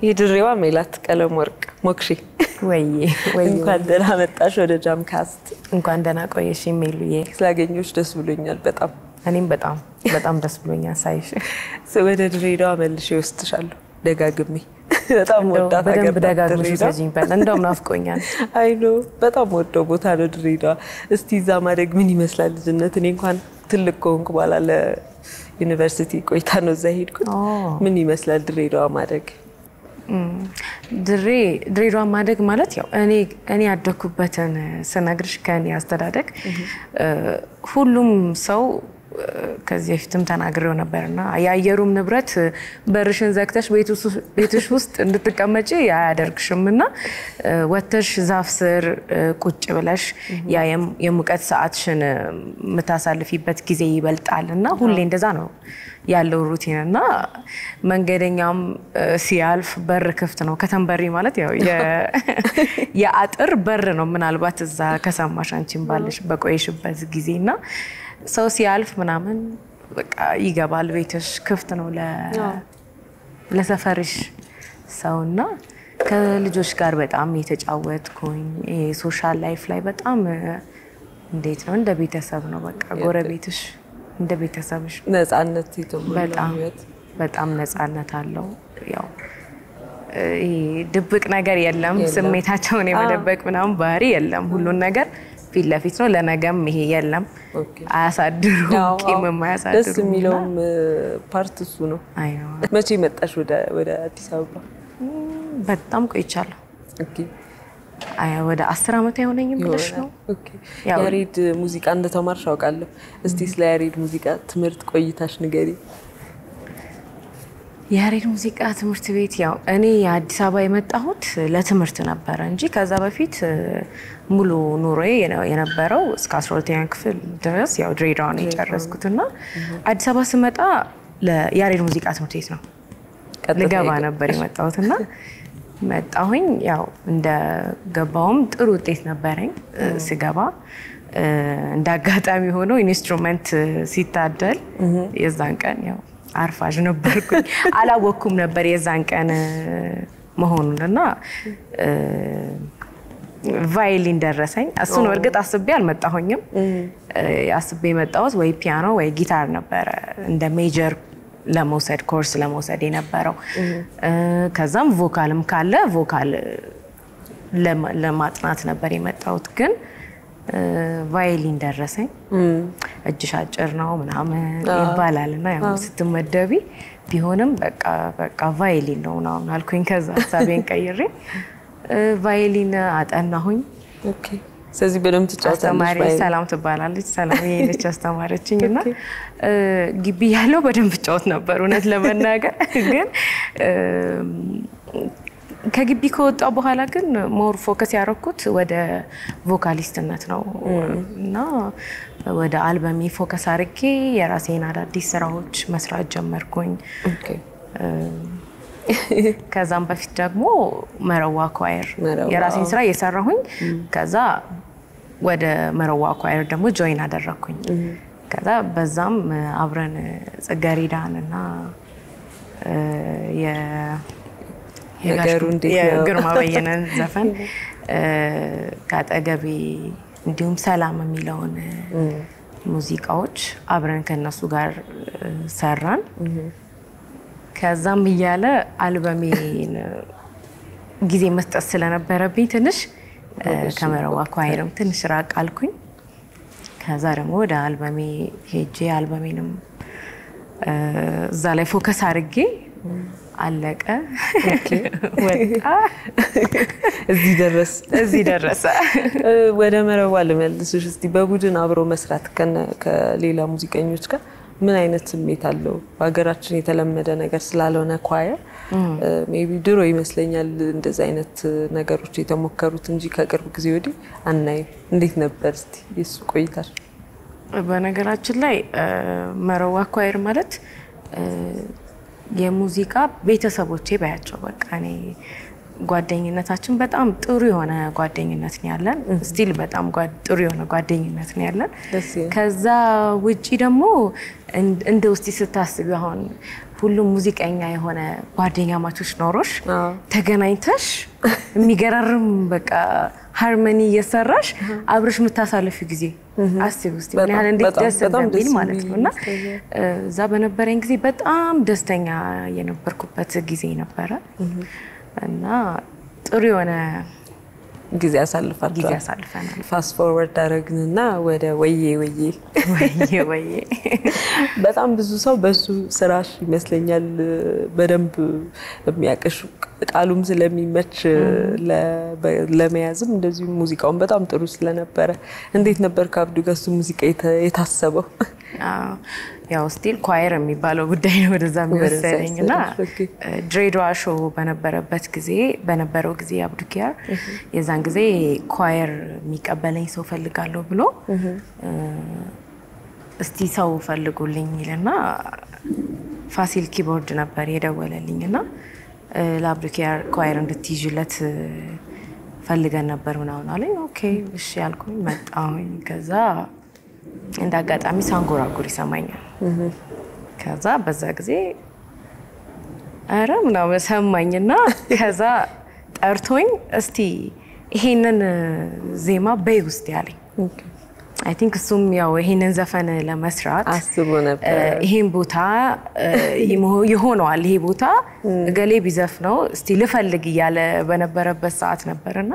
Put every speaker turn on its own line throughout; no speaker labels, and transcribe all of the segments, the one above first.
የድሬዋ ሜላት ቀለም ወርቅ ሞክሺ
ወይ
እንኳን ደህና መጣሽ ወደ ጃም ካስት
እንኳን ደህና ቆየሽ ሜሉዬ
ስላገኘሁሽ ደስ ብሎኛል በጣም
እኔም በጣም ደስ ብሎኛል ሳይሽ
ወደ ድሬዳዋ መልሼ ወስድሻለሁ ደጋግሜ በጣም ወዳታ
በደንብ ደጋግመሽ ሰጂኝ በል እንደውም ናፍቆኛል
አይኖ በጣም ወደው ቦታ ነው ድሬዳዋ እስቲ እዛ ማደግ ምን ይመስላል ልጅነት እኔ እንኳን ትልቅ ኮንኩ በኋላ ለዩኒቨርሲቲ ቆይታ ነው እዛ ሄድኩት ምን ይመስላል ድሬዳዋ ማደግ
ድሬዳዋ ማደግ ማለት ያው እኔ ያደኩበትን ስነግርሽ ከኔ አስተዳደግ ሁሉም ሰው ከዚህ በፊትም ተናግሬው ነበርና ያየሩም ንብረት በርሽን ዘግተሽ ቤትሽ ውስጥ እንድትቀመጪ ያያደርግሽምና ወተሽ ዛፍ ስር ቁጭ ብለሽ ያ የሙቀት ሰዓትሽን መታሳልፊበት ጊዜ ይበልጣልና ሁሌ እንደዛ ነው ያለው ሩቲንና መንገደኛም ሲያልፍ በር ክፍት ነው ከተንበሪ ማለት ያው የአጥር በር ነው ምናልባት እዛ ከሰማሽ አንቺም ባለሽ በቆይሽበት ጊዜና ሰው ሲያልፍ ምናምን በቃ ይገባል ቤትሽ ክፍት ነው ለሰፈርሽ ሰውና ከልጆች ጋር በጣም የተጫወትኩኝ ሶሻል ላይፍ ላይ በጣም እንዴት ነው እንደ ቤተሰብ ነው በቃ ጎረቤትሽ እንደ ቤተሰብሽ
ነፃነት ይተሞላው
በጣም ነፃነት አለው ያው ድብቅ ነገር የለም ስሜታቸውን የመደበቅ ምናምን ባህሪ የለም ሁሉን ነገር ፊት ለፊት ነው ለነገም ይሄ የለም አያሳድሩ ቂምም አያሳድሩ
ደስ የሚለውም ፓርት እሱ ነው
አይኖ
መቼ መጣሽ ወደ አዲስ አበባ
በጣም ቆይቻለሁ
ኦኬ
ወደ 10 አመት አይሆነኝም ብለሽ ነው
ኦኬ ያሬድ ሙዚቃ እንደተማርሽ አውቃለሁ እስቲ ስለ ያሬድ ሙዚቃ ትምህርት ቆይታሽ ንገሪ ያሬድ ሙዚቃ ትምህርት ቤት ያው እኔ አዲስ አበባ የመጣሁት ለትምህርት ነበር እንጂ ከዛ በፊት ሙሉ ኑሮዬ የነበረው እስከ 12ኛ ክፍል ድረስ ያው ድሬዳዋ ነው የጨረስኩትና አዲስ አበባ ስመጣ ለያሬድ ሙዚቃ ትምህርት ቤት ነው ልገባ ነበር የመጣሁትና መጣሁኝ ያው እንደ ገባውም ጥሩ ውጤት ነበረኝ ስገባ እንዳጋጣሚ ሆኖ ኢንስትሩመንት ሲታደል የዛን ቀን ያው አርፋጅ ነበርኩኝ አላወኩም ነበር የዛን ቀን መሆኑንና ቫዮሊን ደረሰኝ እሱን ወርግጥ አስቤ አልመጣሁኝም አስቤ መጣሁት ወይ ፒያኖ ወይ ጊታር ነበር እንደ ሜጀር ለመውሰድ ኮርስ ለመውሰድ የነበረው ከዛም ቮካልም ካለ ቮካል ለማጥናት ነበር የመጣሁት ግን ቫዮሊን ደረሰኝ እጅሽ አጭር ነው ምናምን ይባላልና ያው ስትመደቢ ቢሆንም በቃ ቫዮሊን ነው ምናምን አልኩኝ ከዛ ሐሳቤን ቀይሬ ቫዮሊን አጠናሁኝ ኦኬ ስለዚህ በደም ተጫውታለሽ
አስተማሪ ሰላም ትባላለች ሰላም የነች አስተማሪችኝና ግቢ ያለው በደም ተጫውት ነበር እውነት ለመናገር ግን ከግቢ ከወጣው በኋላ ግን ሞር ፎከስ ያረኩት ወደ ቮካሊስትነት ነው እና ወደ አልበሚ ፎከስ አርጌ የራሴን አዳዲስ ስራዎች መስራት ጀመርኩኝ ኦኬ ከዛም በፊት ደግሞ መረዋ ኳየር የራሴን ስራ እየሰራሁኝ ከዛ ወደ መረዋ ኳየር ደግሞ ጆይን አደረኩኝ ከዛ በዛም አብረን ጽጌረዳንና
ነገሩ እንዴት ነው
ግርማ በየነን ዘፈን ካጠገቤ እንዲሁም ሰላም የሚለውን ሙዚቃዎች አብረን ከነሱ ጋር ሰራን ከዛም ይያለ አልበሜን ጊዜ መስጠት ስለነበረብኝ ትንሽ ከመረዋ ኳየርም ትንሽ ራቅ አልኩኝ ከዛ ደግሞ ወደ አልበሜ ሄጄ አልበሜንም እዛ ላይ ፎከስ አድርጌ አለቀ ኦኬ
ወጣ እዚህ ደረሰ ወደ መረዋ ልመልስሽ እስቲ በቡድን አብሮ መስራት ከሌላ ሙዚቀኞች ጋር ምን አይነት ስሜት አለው በሀገራችን የተለመደ ነገር ስላልሆነ ኳየር ሜቢ ድሮ ይመስለኛል እንደዛ አይነት ነገሮች የተሞከሩት እንጂ ከቅርብ ጊዜ ወዲህ አናይ እንዴት ነበር እስቲ እሱ ቆይታሽ
በነገራችን ላይ መረዋ ኳየር ማለት የሙዚቃ ቤተሰቦቼ ባያቸው በቃ እኔ ጓደኝነታችን በጣም ጥሩ የሆነ ጓደኝነት ነው ያለን ስቲል በጣም ጥሩ የሆነ ጓደኝነት ነው ያለን ከዛ ውጪ ደግሞ እንደ ውስጥ ስታስቢ አሁን
ሁሉም ሙዚቀኛ የሆነ ጓደኛ ማቾች ኖሮሽ ተገናኝተሽ የሚገራርም በቃ ሃርመኒ እየሰራሽ አብረሽ የምታሳልፊ ጊዜ አስቢ ውስጥ ምን ያህል እንዴት ደስ እንደሚል ማለት ነውና እዛ በነበረኝ ጊዜ በጣም ደስተኛ የነበርኩበት ጊዜ ነበረ እና ጥሩ የሆነ
ጊዜ አሳልፈናል ፋስት ፎርወርድ አደረግንና ወደ ወዬ በጣም ብዙ ሰው በሱ ስራሽ ይመስለኛል በደንብ የሚያቀሽ ቃሉም ስለሚመች ለመያዝም እንደዚህ ሙዚቃውን በጣም ጥሩ ስለነበረ እንዴት ነበር ከአብዱ ጋር እሱ ሙዚቃ የታሰበው
ያው ስቲል ኳየር የሚባለው ጉዳይ ነው ወደዛ የሚወሰደኝና ድሬዳዋ ሾው በነበረው ጊዜ አብዱ ኪያር የዛን ጊዜ ኳየር የሚቀበለኝ ሰው ፈልጋለሁ ብሎ እስቲ ሰው ፈልጉልኝ ይልና ፋሲል ኪቦርድ ነበር የደወለልኝና ለአብዱ ኪያር ኳየር እንድትይዥለት ፈልገን ነበር ምናምን አለኝ ኦኬ እሺ ያልኩኝ መጣሁኝ ከዛ እንዳጋጣሚ ሳንጎራጉር ይሰማኛል ከዛ በዛ ጊዜ አረ ምናምን ሰማኝና ከዛ ጠርቶኝ እስቲ ይሄንን ዜማ በይ ውስጥ ያለኝ አይ ቲንክ እሱም ያው ይሄንን ዘፈን ለመስራት
አስቦ ነበር
ይሄን ቦታ ይሆነዋል ይሄ ቦታ ገሌ ቢዘፍነው እስቲ ልፈልግ ያለ በነበረበት ሰዓት ነበርና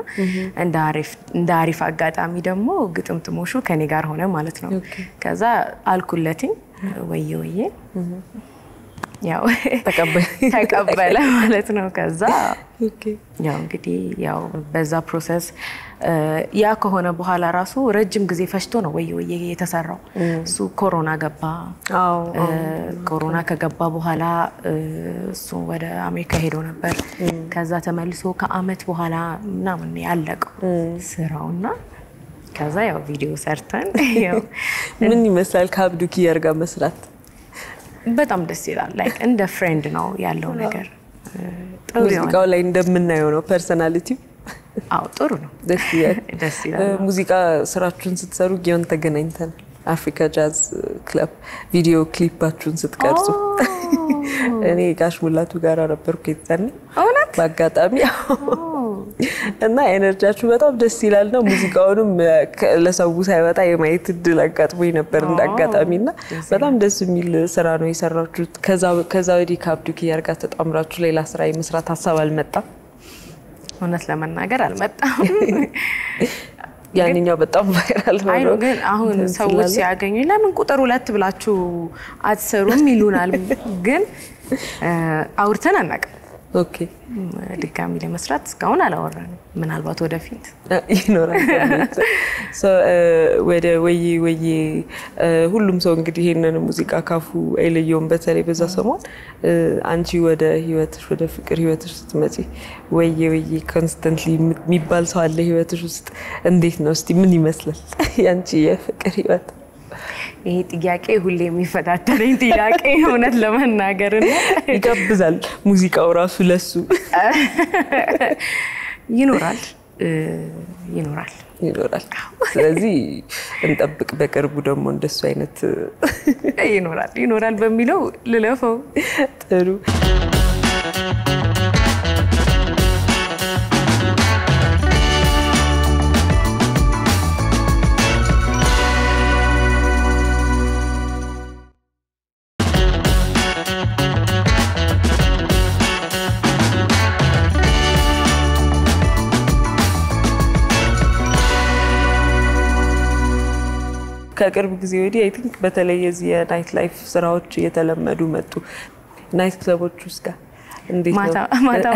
እንደ አሪፍ አጋጣሚ ደግሞ ግጥምጥሞሹ ከኔ ጋር ሆነ ማለት ነው ከዛ አልኩለትኝ ወዬ ያው ተቀበለ ማለት ነው ከዛ ያው እንግዲህ ያው በዛ ፕሮሰስ ያ ከሆነ በኋላ ራሱ ረጅም ጊዜ ፈሽቶ ነው ወዬ የተሰራው እሱ ኮሮና ገባ ኮሮና ከገባ በኋላ እሱ ወደ አሜሪካ ሄዶ ነበር ከዛ ተመልሶ ከአመት በኋላ ምናምን ያለቀው ስራውና ከዛ ያው ቪዲዮ ሰርተን ያው
ምን ይመስላል ከአብዱ ኪያር ጋር መስራት
በጣም ደስ ይላል ላይክ እንደ ፍሬንድ ነው ያለው ነገር
ሙዚቃው ላይ እንደምናየው ነው ፐርሰናሊቲው
አው ጥሩ ነው
ደስ ይላል ሙዚቃ ስራችሁን ስትሰሩ ጊዮን ተገናኝተን አፍሪካ ጃዝ ክለብ ቪዲዮ ክሊፓችሁን ስትቀርጹ እኔ ጋሽ ሙላቱ ጋር ነበርኩ የዛኔ በአጋጣሚ እና ኤነርጂያችሁ በጣም ደስ ይላል ነው ሙዚቃውንም ለሰው ሳይወጣ የማየት እድል አጋጥሞኝ ነበር እንዳጋጣሚና በጣም ደስ የሚል ስራ ነው የሰራችሁት ከዛ ወዲህ ከአብዱ ኪያር ጋር ተጣምራችሁ ሌላ ስራ የመስራት ሐሳብ አልመጣም
እውነት ለመናገር አልመጣም
ያንኛው በጣም ቫይራል ነው
አይኖ ግን አሁን ሰዎች ሲያገኙ ለምን ቁጥር 2 ብላችሁ አትሰሩም ይሉናል ግን አውርተን አናውቅም
ኦኬ
ድጋሚ ለመስራት እስካሁን አላወራንም ምናልባት ወደፊት
ይኖራል ወደ ወዬ ሁሉም ሰው እንግዲህ ይሄንን ሙዚቃ ካፉ አይለየውም በተለይ በዛ ሰሞን አንቺ ወደ ህይወትሽ ወደ ፍቅር ህይወትሽ ስትመጪ ወዬ ኮንስታንትሊ የሚባል ሰው አለ ህይወትሽ ውስጥ እንዴት ነው እስቲ ምን ይመስላል ያንቺ የፍቅር ህይወት
ይሄ ጥያቄ ሁሌ የሚፈታተረኝ ጥያቄ እውነት ለመናገርና
ይጋብዛል ሙዚቃው ራሱ ለሱ
ይኖራል
ስለዚህ እንጠብቅ በቅርቡ ደግሞ እንደሱ አይነት
ይኖራል በሚለው ልለፈው
ጥሩ ከቅርብ ጊዜ ወዲህ አይ ቲንክ በተለይ የዚህ የናይት ላይፍ ስራዎች እየተለመዱ መጡ ናይት ክለቦች ውስጥ እንዴት ነው
ማታ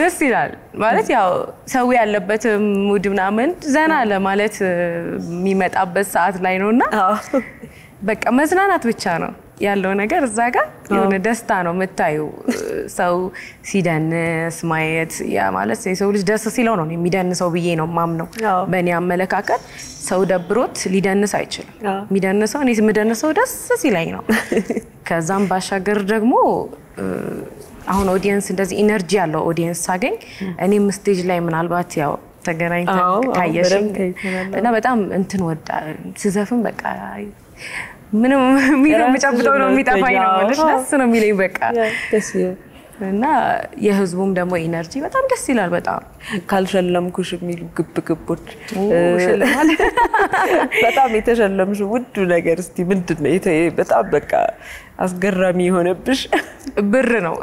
ደስ ይላል ማለት ያው ሰው ያለበት ሙድ ምናምን ዘና ለማለት የሚመጣበት ሰዓት ላይ ነውና በቃ መዝናናት ብቻ ነው ያለው ነገር እዛ ጋር የሆነ ደስታ ነው መታዩ ሰው ሲደንስ ማየት ያ ማለት የሰው ልጅ ደስ ሲለው ነው የሚደንሰው ብዬ ነው ማምነው በእኔ አመለካከት ሰው ደብሮት ሊደንስ አይችልም የሚደንሰው እኔ የምደንሰው ደስ ሲለኝ ነው ከዛም ባሻገር ደግሞ አሁን ኦዲየንስ እንደዚህ ኢነርጂ ያለው ኦዲየንስ ሳገኝ እኔም ስቴጅ ላይ ምናልባት ያው
ተገናኝተን ካየሽኝ እና በጣም እንትን ወዳ ስዘፍን በቃ ምንም ምንም መጨብጠው ነው የሚጠፋኝ ነው ማለት ደስ ነው የሚለኝ በቃ
ደስ
እና የህዝቡም ደግሞ ኢነርጂ በጣም ደስ ይላል በጣም
ካልሸለምኩሽ የሚሉ ግብግቦች ሽልማት በጣም የተሸለምሽ ውዱ ነገር እስቲ ምንድነው በጣም በቃ አስገራሚ የሆነብሽ ብር ነው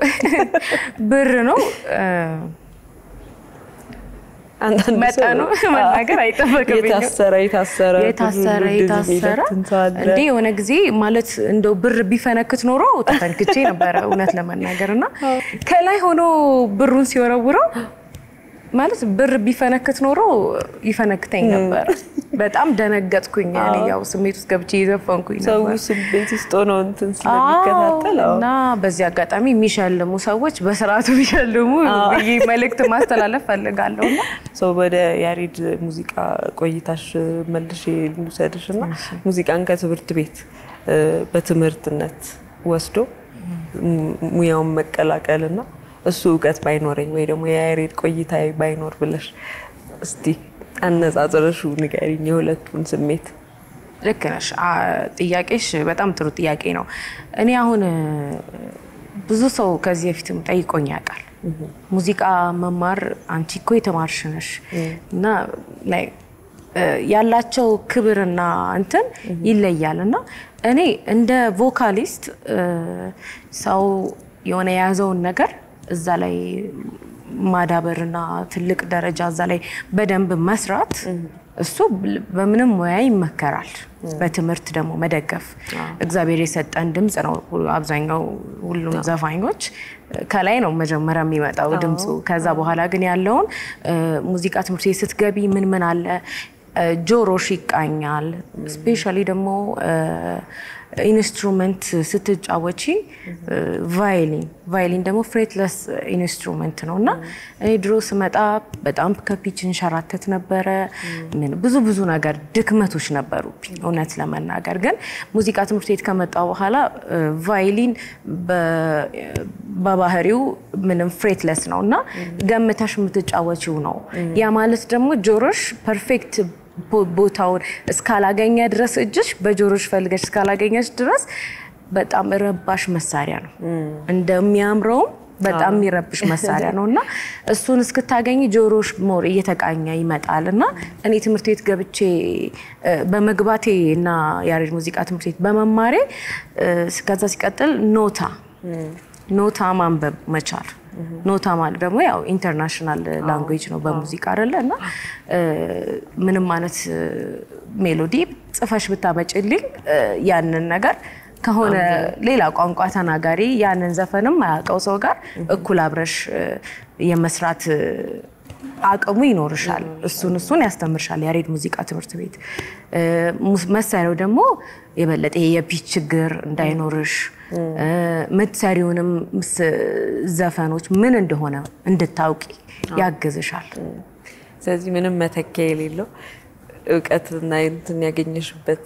መጣኑ መናገር አይተፈከብኝ የታሰረ እንዴ የሆነ ጊዜ ማለት እንደው ብር ቢፈነክት ኖሮ ተፈንክቼ ነበር እውነት ለመናገርና ከላይ ሆኖ ብሩን ሲወረውረው ማለት ብር ቢፈነክት ኖሮ ይፈነክተኝ ነበር በጣም ደነገጥኩኝ እኔ ያው ስሜት ውስጥ ገብቼ ይዘፈንኩኝ ነበር ሰው ስሜት ውስጥ ነው እንትን ስለሚከታተለው
እና በዚህ አጋጣሚ የሚሸልሙ ሰዎች በስርዓቱ ቢሸልሙ ብዬ መልእክት ማስተላለፍ ፈልጋለሁና
ሰው ወደ ያሬድ ሙዚቃ ቆይታሽ መልሼ ልውሰድሽና ሙዚቃን ከትምህርት ቤት በትምህርትነት ወስዶ ሙያውን መቀላቀልና እሱ ዕውቀት ባይኖረኝ ወይ ደግሞ ያሬድ ቆይታዬ ባይኖር ብለሽ እስቲ አነጻጽረሹ ንገሪኝ የሁለቱን ስሜት
ልክ ነሽ ጥያቄሽ በጣም ጥሩ ጥያቄ ነው እኔ አሁን ብዙ ሰው ከዚህ በፊትም ጠይቆኝ ያውቃል ሙዚቃ መማር አንቺ እኮ የተማርሽ ነሽ እና ላይ ያላቸው ክብርና እንትን ይለያልና እኔ እንደ ቮካሊስት ሰው የሆነ ያዘውን ነገር እዛ ላይ ማዳበርና ትልቅ ደረጃ እዛ ላይ በደንብ መስራት እሱ በምንም ሙያ ይመከራል በትምህርት ደግሞ መደገፍ እግዚአብሔር የሰጠን ድምጽ ነው አብዛኛው ሁሉም ዘፋኞች ከላይ ነው መጀመሪያ የሚመጣው ድምጹ ከዛ በኋላ ግን ያለውን ሙዚቃ ትምህርት ቤት ስትገቢ ምን አለ ጆሮሽ ይቃኛል ስፔሻሊ ደግሞ ኢንስትሩመንት ስትጫወቺ ቫዮሊን ደግሞ ፍሬትለስ ኢንስትሩመንት ነውና እኔ ድሮ ስመጣ በጣም ከፒችን ሸራተት ነበረ ምን ብዙ ነገር ድክመቶች ነበሩ እውነት ለመናገር ግን ሙዚቃ ትምህርት ቤት ከመጣው በኋላ ቫዮሊን በባህሪው ምንም ፍሬትለስ ነውና ገምተሽ የምትጫወቺው ነው ያ ማለት ደግሞ ጆሮሽ ፐርፌክት ቦታውን እስካላገኘ ድረስ እጅሽ በጆሮሽ ፈልገሽ እስካላገኘሽ ድረስ በጣም ረባሽ መሳሪያ ነው እንደሚያምረው በጣም የሚረብሽ መሳሪያ ነውና እሱን እስክታገኝ ጆሮሽ ሞር እየተቃኘ ይመጣልና እኔ ትምህርት ቤት ገብቼ በመግባቴና ያሬድ ሙዚቃ ትምህርት ቤት በመማሬ ከዛ ሲቀጥል ኖታ ማንበብ መቻል ኖታ ማለት ደግሞ ያው ኢንተርናሽናል ላንጉዌጅ ነው በሙዚቃ አይደለና ምንም ማለት ሜሎዲ ጽፈሽ ብታመጭልኝ ያንን ነገር ከሆነ ሌላ ቋንቋ ተናጋሪ ያንን ዘፈንም ማያውቀው ሰው ጋር እኩል አብረሽ የመስራት አቅሙ ይኖርሻል እሱን ያስተምርሻል ያሬድ ሙዚቃ ትምህርት ቤት መሳሪያው ደግሞ የበለጠ የፒች ችግር እንዳይኖርሽ መትሰሪውንም ዘፈኖች ምን እንደሆነ እንድታውቂ ያግዝሻል
ስለዚህ ምንም መተኪያ የሌለው ዕውቀትና እንትን ያገኘሽበት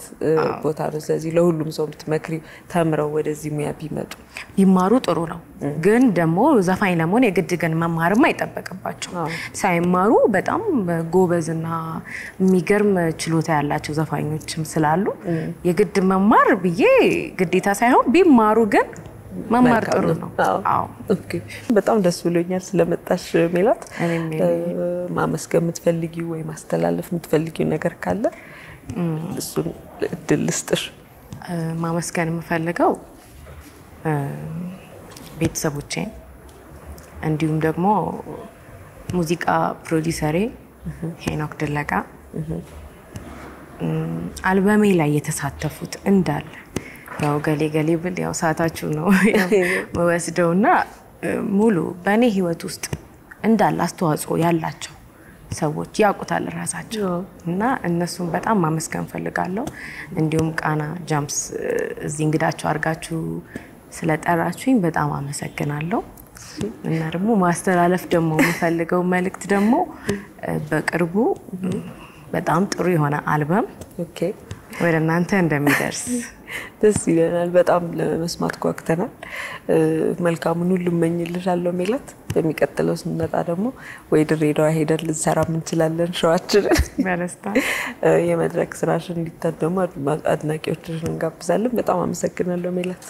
ቦታ ነው ስለዚህ ለሁሉም ሰው ምትመክሪ ተምረው ወደዚህ ሙያ ቢማሩ
ጥሩ ነው ግን ደግሞ ዘፋኝ ለመሆን የግድ ግን መማርም አይጠበቅባቸው ሳይማሩ በጣም ጎበዝና የሚገርም ችሎታ ያላቸው ዘፋኞችም ስላሉ የግድ መማር ብዬ ግዴታ ሳይሆን ቢማሩ ግን መማር ጥሩ ነው
ኦኬ በጣም ደስ ብሎኛል ስለመጣሽ ሜላት ማመስገን የምትፈልጊው ወይ ማስተላለፍ የምትፈልጊው ነገር ካለ እሱን እድል ልስጥሽ
ማመስገን የምፈልገው ቤተሰቦቼን እንዲሁም ደግሞ ሙዚቃ ፕሮዲዩሰሬ ሄኖክ ደለጋ አልበሜ ላይ የተሳተፉት እንዳለ ያው ገሌ ብል ያው ሰዓታችሁ ነው ወስደውና ሙሉ በኔ ህይወት ውስጥ እንዳለ አስተዋጽኦ ያላቸው ሰዎች ያውቁታል ራሳቸው እና እነሱን በጣም ማመስገን ፈልጋለሁ እንዲሁም ቃና ጃምስ እዚህ እንግዳችሁ አርጋችሁ ስለጠራችሁኝ በጣም አመሰግናለሁ እና ደግሞ ማስተላለፍ ደግሞ የምፈልገው መልእክት ደግሞ በቅርቡ በጣም ጥሩ የሆነ አልበም ወደ እናንተ እንደሚደርስ
ደስ ይለናል። በጣም ለመስማት ጓግተናል። መልካሙን ሁሉ እመኝልሻለሁ ሜላት። በሚቀጥለው ስንመጣ ደግሞ ወይ ድሬዳዋ ሄደን ልንሰራ እንችላለን ሸዋችን
በደስታ
የመድረክ ስራሽን እንዲታደሙ አድናቂዎችሽን እንጋብዛለን። በጣም አመሰግናለሁ ሜላት።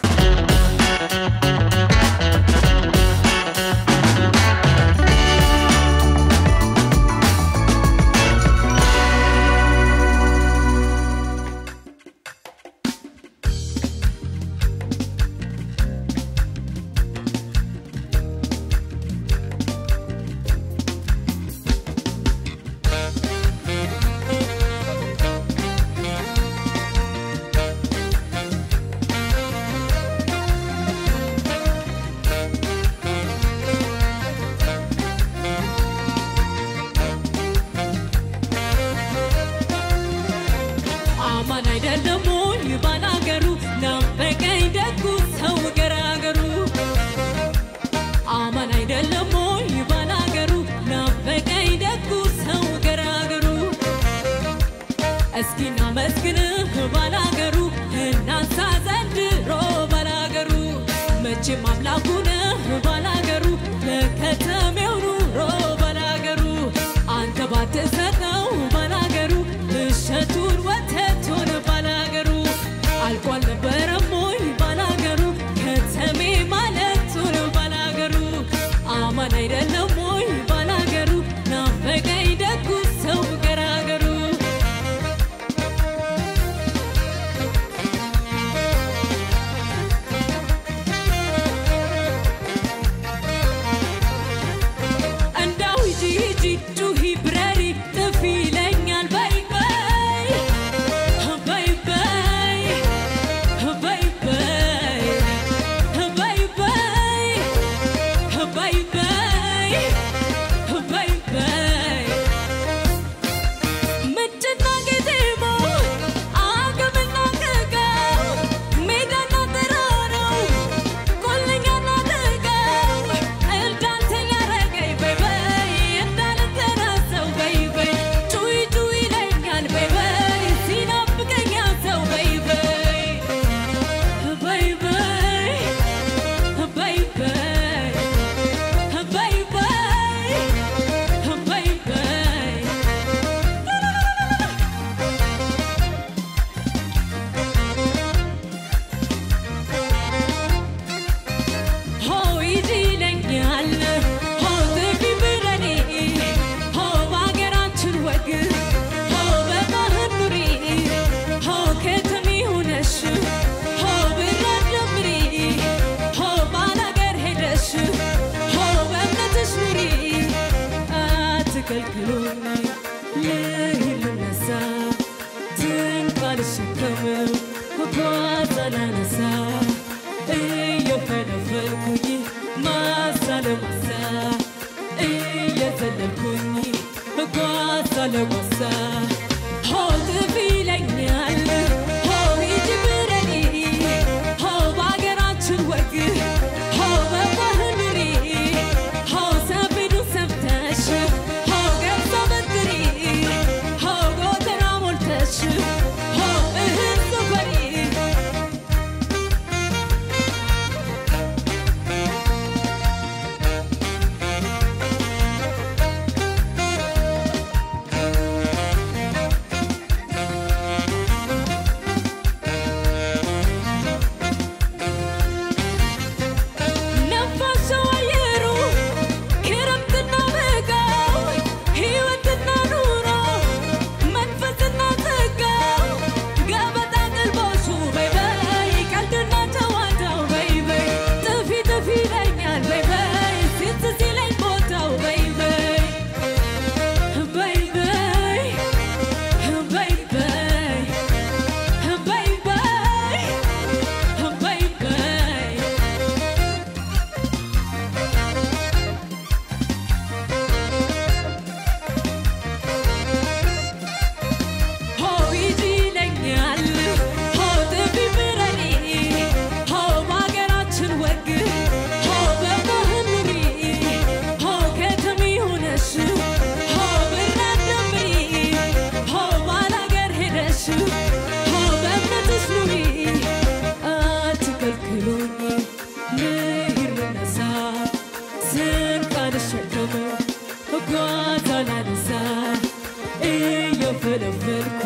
ገነፈልኩ